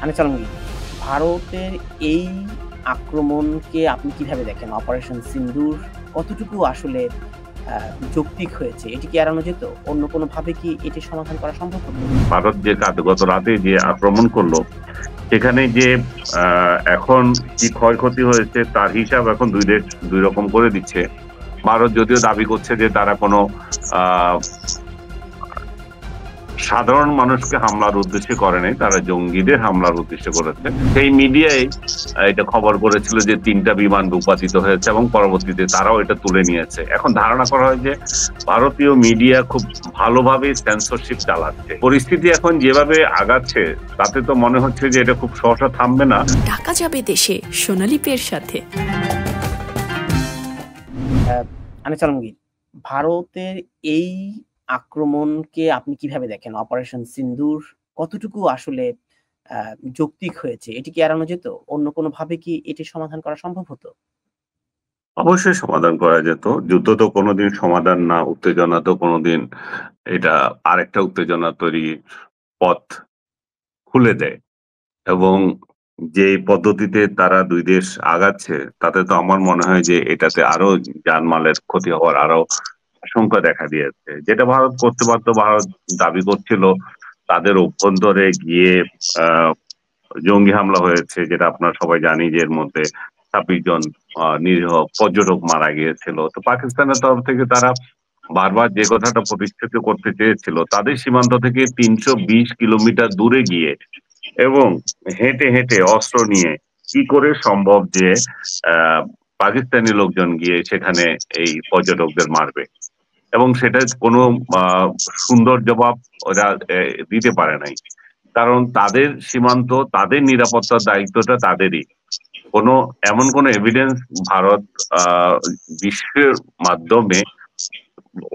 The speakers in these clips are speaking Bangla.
আনিস আলমগীর, ভারতের এই আক্রমণকে আপনি কিভাবে দেখেন? অপারেশন সিন্দুর কতটুকু আসলে আ যৌক্তিক হয়েছে? এটি কি এড়ানো যেত? অন্য কোনোভাবে কি এটির সমাধান করা সম্ভব হতো? ভারত যে গত রাতে যে আক্রমণ করলো, সেখানে যে আ এখন কি ক্ষয়ক্ষতি হয়েছে তার হিসাব এখন ২ দেশ ২ রকম করে দিচ্ছে। ভারত যদিও দাবি করছে যে তারা কোনো আ সাধারণ মানুষকে হামলার উদ্দেশ্যে করে নাই, তারা জঙ্গিদের হামলার উদ্দেশ্যে করেছে। সেই মিডিয়ায় এটা খবর করেছিল যে ৩ টা বিমান ভূপাতিত হয়েছে এবং পরবর্তীতে তারাও এটা তুলে নিয়েছে। এখন ধারণা করা হয় যে ভারতীয় মিডিয়া খুব ভালোভাবে সেন্সরশিপ চালাচ্ছে। পরিস্থিতি এখন যেভাবে আগাচ্ছে তাতে তো মনে হচ্ছে যে এটা খুব সহসা থামবে না। টাকা যাবে দেশে সোনালী পের সাথে। আ আনিস আলমগীর, ভারতের এই আক্রমণকে আপনি কিভাবে দেখেন? অপারেশন সিন্দুর কতটুকু আসলে আ যৌক্তিক হয়েছে? এটি কি এড়ানো যেত? অন্য কোনোভাবে কি এটির সমাধান করা সম্ভব হতো? অবশ্যই সমাধান করা যেত। যুদ্ধ তো কোনোদিন সমাধান না, উত্তেজনা তো কোনোদিন এটা আরেকটা উত্তেজনা তৈরির পথ খুলে দেয়। এবং যেই পদ্ধতিতে তারা ২ দেশ আগাচ্ছে, তাতে তো আমার মনে হয় যে এটাতে আরো জানমালের ক্ষতি হওয়ার আরো আশঙ্কা দেখা দিয়েছে। যেটা ভারত করতে পারত, ভারত দাবি করছিল তাদের অভ্যন্তরে গিয়ে আ জঙ্গি হামলা হয়েছে, যেটা আপনারা সবাই জানি যে এর মধ্যে ২৬ জন নিরীহ পর্যটক মারা গিয়েছিল। তো পাকিস্তানের তরফ থেকে তারা বারবার যে কথাটা প্রতিষ্ঠিত করতে চেয়েছিল, তাদের সীমান্ত থেকে ৩২০ কিলোমিটার দূরে গিয়ে এবং হেঁটে অস্ত্র নিয়ে কি করে সম্ভব যে আ পাকিস্তানি লোকজন গিয়ে সেখানে এই পর্যটকদের মারবে? এবং সেটার কোনো আ সুন্দর জবাব ওরা দিতে পারে নাই। কারণ তাদের সীমান্ত, তাদের নিরাপত্তার দায়িত্বটা তাদেরই। কোনো এমন কোনো এভিডেন্স ভারত আ বিশ্বের মাধ্যমে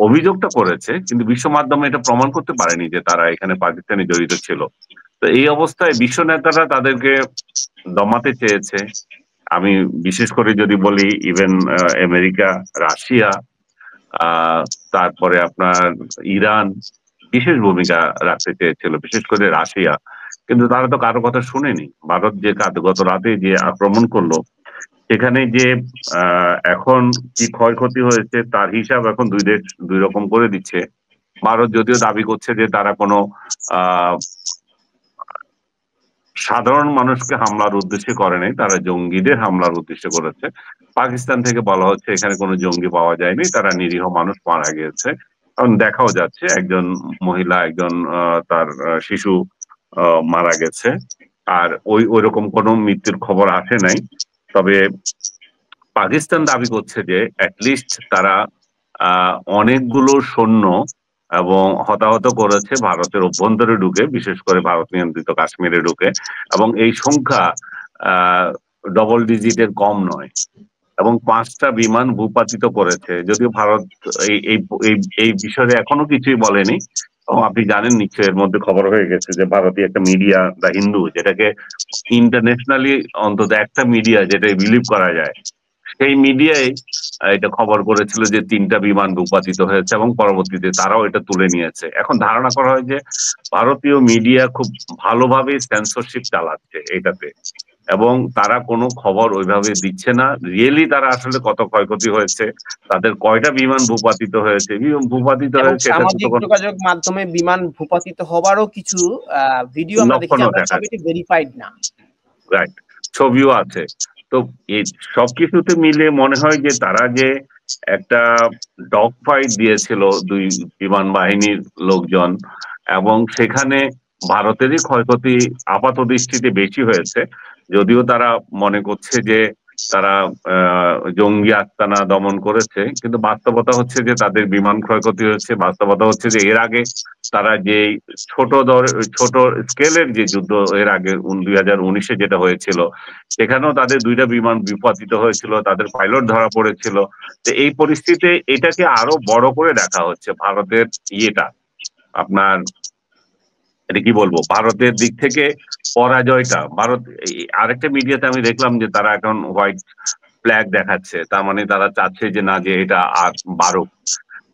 অভিযোগটা করেছে, কিন্তু বিশ্ব মাধ্যমে এটা প্রমাণ করতে পারেনি যে তারা এখানে পাকিস্তানি জড়িত ছিল। তো এই অবস্থায় বিশ্ব নেতারা তাদেরকে দমাতে চেয়েছে। আমি বিশেষ করে যদি বলি ইভেন আমেরিকা, রাশিয়া, আ তারপরে আপনার ইরান বিশেষ ভূমিকা রাখতে চেয়েছিল, বিশেষ করে রাশিয়া। কিন্তু তারা তো কারো কথা শুনেনি। ভারত যে গত রাতে যে আক্রমণ করল, সেখানে যে আ এখন কি ক্ষয়ক্ষতি হয়েছে তার হিসাব এখন ২ দেশ ২ রকম করে দিচ্ছে। ভারত যদিও দাবি করছে যে তারা কোনো আ সাধারণ মানুষকে হামলার উদ্দেশ্যে করে নাই, তারা জঙ্গিদের হামলার উদ্দেশ্যে করেছে। পাকিস্তান থেকে বলা হচ্ছে এখানে কোনো জঙ্গি পাওয়া যায়নি, তারা নিরীহ মানুষ মারা গিয়েছে। এবং দেখাও যাচ্ছে একজন মহিলা, একজন তার শিশু আ মারা গেছে। আর ঐরকম কোনো মৃত্যুর খবর আসে নাই। তবে পাকিস্তান দাবি করছে যে এট লিস্ট তারা আ অনেকগুলো সৈন্য এবং হতাহত করেছে ভারতের অভ্যন্তরে ঢুকে, বিশেষ করে ভারত নিয়ন্ত্রিত কাশ্মীরে ঢুকে, এবং এই সংখ্যা আ ডবল ডিজিটের কম নয়। এবং ৫ টা বিমান ভূপাতিত করেছে। যদিও ভারত এই এই এই এই বিষয়ে এখনো কিছুই বলেনি। এবং আপনি জানেন নিশ্চয়ই এর মধ্যে খবর হয়ে গেছে যে ভারতীয় একটা মিডিয়া দ্যা হিন্দু, যেটাকে ইন্টারন্যাশনালি অন্তত একটা মিডিয়া যেটায় বিলিভ করা যায়, সেই মিডিয়ায় এটা খবর করেছিল যে ৩ টা বিমান ভূপাতিত হয়েছে এবং পরবর্তীতে তারাও এটা তুলে নিয়েছে। এখন ধারণা করা হয় যে ভারতীয় মিডিয়া খুব ভালোভাবে সেন্সরশিপ চালাচ্ছে এটাতে। এবং তারা কোনো খবর ওইভাবে দিচ্ছে না। রিয়েলি তারা আসলে কত ক্ষয়ক্ষতি হয়েছে, তাদের কয়টা বিমান ভূপাতিত হয়েছে, ভূপাতিত এবং হয়েছে এটা তো সামাজিক তখন যোগাযোগ মাধ্যমে বিমান ভূপাতিত হবারও কিছু আ ভিডিও আমরা দেখেছি। লক্ষণও আমরা দেখা সব এটি ভেরিফাইড না। রাইট। ছবিও আছে। তো এই সবকিছুতে মিলে মনে হয় যে তারা যে একটা ডগ ফাইট দিয়েছিল ২ বিমান বাহিনীর লোকজন, এবং সেখানে ভারতেরই ক্ষয়ক্ষতি আপাতদৃষ্টিতে বেশি হয়েছে। যদিও তারা মনে করছে যে তারা আ জঙ্গি আস্তানা দমন করেছে। কিন্তু বাস্তবতা হচ্ছে যে তাদের বিমান ক্ষয়ক্ষতি হয়েছে। বাস্তবতা হচ্ছে যে এর আগে তারা যেই ছোট স্কেলের যে যুদ্ধ এর আগে ২০১৯ এ যেটা হয়েছিল, সেখানেও তাদের ২ টা বিমান বিপতিত হয়েছিল, তাদের পাইলট ধরা পড়েছিল। তো এই পরিস্থিতিতে এটাকে আরো বড় করে দেখা হচ্ছে ভারতের ইয়েটা, আপনার এটা কি বলবো? ভারতের দিক থেকে পরাজয়টা। ভারত আরেকটা মিডিয়াতে আমি দেখলাম যে তারা এখন হোয়াইট ফ্ল্যাগ দেখাচ্ছে। তার মানে তারা চাচ্ছে যে না, যে এটা আর বাড়ুক।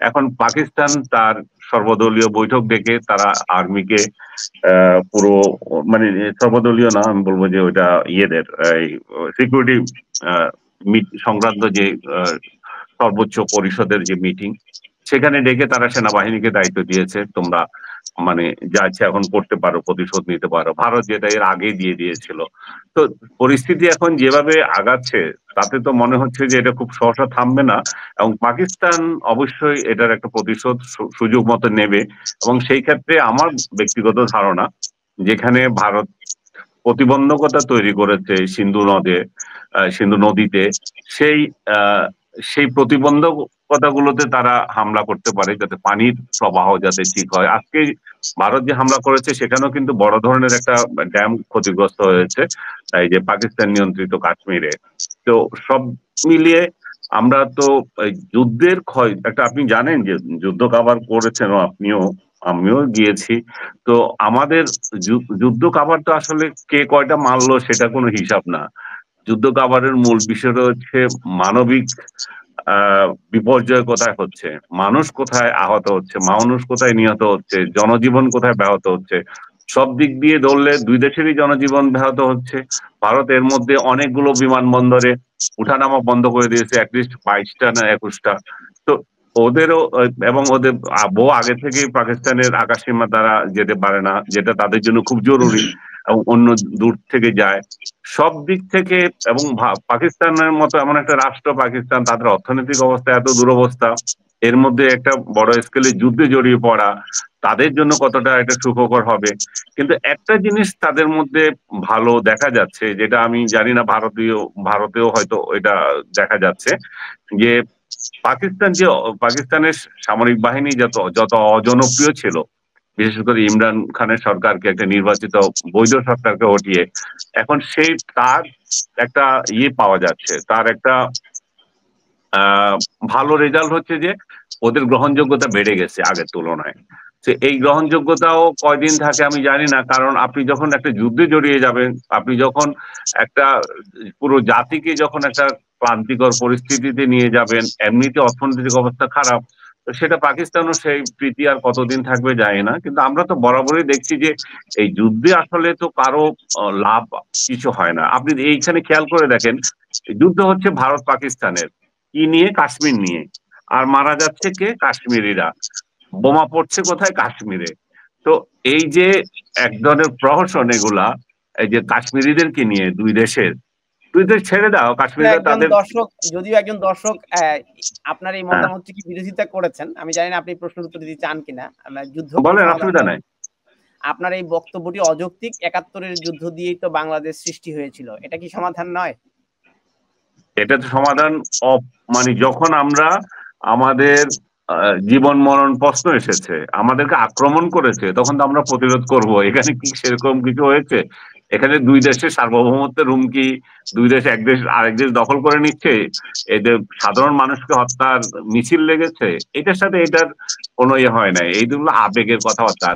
এখন পাকিস্তান তার সর্বদলীয় বৈঠক ডেকে তারা আর্মিকে পুরো মানে সর্বদলীয় না, আমি বলবো যে ওইটা ইয়েদের সিকিউরিটি সংক্রান্ত যে সর্বোচ্চ পরিষদের যে মিটিং, সেখানে ডেকে তারা সেনাবাহিনীকে দায়িত্ব দিয়েছে, তোমরা মানে যা ইচ্ছা এখন করতে পারো, প্রতিশোধ নিতে পারো। ভারত যেটা এর আগে দিয়ে দিয়েছিল। তো পরিস্থিতি এখন যেভাবে আগাচ্ছে তাতে তো মনে হচ্ছে যে এটা খুব সহসা থামবে না, এবং পাকিস্তান অবশ্যই এটার একটা প্রতিশোধ সুযোগ মতো নেবে। এবং সেই ক্ষেত্রে আমার ব্যক্তিগত ধারণা, যেখানে ভারত প্রতিবন্ধকতা তৈরি করেছে সিন্ধু নদীতে, সেই সেই প্রতিবন্ধকতাগুলোতে তারা হামলা করতে পারে, যাতে পানির প্রবাহ যাতে ঠিক হয়। আজকে ভারত যে হামলা করেছে সেখানেও কিন্তু বড় ধরনের একটা ড্যাম ক্ষতিগ্রস্ত হয়েছে, এই যে পাকিস্তান নিয়ন্ত্রিত কাশ্মীরে। তো সব মিলিয়ে আমরা তো যুদ্ধের ক্ষয় একটা, আপনি জানেন যে যুদ্ধ কাভার করেছেন আমিও গিয়েছি। তো আমাদের যুদ্ধ কাভার তো আসলে কে কয়টা মারলো সেটা কোনো হিসাব না। যুদ্ধ কাভারের মূল বিষয়টা হচ্ছে মানবিক বিপর্যয় কোথায় হচ্ছে, মানুষ কোথায় আহত হচ্ছে, মানুষ কোথায় নিহত হচ্ছে, জনজীবন কোথায় ব্যাহত হচ্ছে। সব দিক দিয়ে ধরলে দুই দেশেরই জনজীবন ব্যাহত হচ্ছে। ভারত এর মধ্যে অনেকগুলো বিমানবন্দরে উঠানামা বন্ধ করে দিয়েছে, অ্যাটলিস্ট 22টা না 21টা। তো ওদেরও, এবং ওদের বহু আগে থেকেই পাকিস্তানের আকাশসীমা তারা যেতে পারে না, যেটা তাদের জন্য খুব জরুরি, এবং অন্য দূর থেকে যায় সব দিক থেকে। এবং পাকিস্তানের মতো এমন একটা রাষ্ট্র, পাকিস্তান, তাদের অর্থনৈতিক অবস্থা এত দুরবস্থা, এর মধ্যে একটা বড় স্কেলে যুদ্ধে জড়িয়ে পড়া তাদের জন্য কতটা একটা সুখকর হবে। কিন্তু একটা জিনিস তাদের মধ্যে ভালো দেখা যাচ্ছে, যেটা আমি জানি না ভারতেও হয়তো এটা দেখা যাচ্ছে, যে পাকিস্তানের সামরিক বাহিনী যত অজনপ্রিয় ছিল, বিশেষ করে ইমরান খানের সরকারকে, একটা নির্বাচিত বৈধ সরকারকে হটিয়ে, এখন তার একটা পাওয়া যাচ্ছে, তার একটা ভালো রেজাল্ট হচ্ছে যে ওদের গ্রহণযোগ্যতা বেড়ে গেছে আগের তুলনায়। এই গ্রহণযোগ্যতাও কয়দিন থাকে আমি জানি না, কারণ আপনি যখন একটা যুদ্ধে জড়িয়ে যাবেন, আপনি যখন একটা পুরো জাতিকে যখন একটা ক্লান্তিকর পরিস্থিতিতে নিয়ে যাবেন, এমনিতে অর্থনৈতিক অবস্থা খারাপ, তো সেটা পাকিস্তানও সেই প্রীতি আর কতদিন থাকবে জানি না। কিন্তু আমরা তো বরাবরই দেখছি যে এই যুদ্ধে আসলে তো কারো লাভ কিছু হয় না। আপনি এইখানে খেয়াল করে দেখেন, যুদ্ধ হচ্ছে ভারত পাকিস্তানের কি নিয়ে, কাশ্মীর নিয়ে, আর মারা যাচ্ছে কে, কাশ্মীরিরা। বোমা পড়ছে কোথায়, কাশ্মীরে। তো এই যে এক ধরনের প্রহসন, এগুলা এই যে কাশ্মীরিদেরকে নিয়ে দুই দেশ ছেড়ে দাও, কাশ্মীরিরা তাদের যদিও একজন দর্শক আপনার এই মতামতটি কি বিরোধিতা করেছেন, আমি জানি না আপনি প্রশ্নের উত্তর দিতে চান কিনা। যুদ্ধ বলেন, অসুবিধা নাই। আপনার এই বক্তব্যটি অযৌক্তিক, 71-এর যুদ্ধ দিয়েই তো বাংলাদেশ সৃষ্টি হয়েছিল, এটা কি সমাধান নয়? এটা তো সমাধান, মানে যখন আমরা আমাদের জীবন মরণ প্রশ্ন এসেছে, আমাদেরকে আক্রমণ করেছে, তখন তো আমরা প্রতিরোধ করব। এখানে কি সেরকম কিছু হয়েছে? এখানে দুই দেশের সার্বভৌমত্বের হুমকি, দুই দেশ এক দেশ আরেক দেশ দখল করে নিচ্ছে, এদের সাধারণ মানুষকে হত্যার মিছিল লেগেছে, এটার সাথে এটার কোনো হয় নাই। এইগুলো আবেগের কথাবার্তা।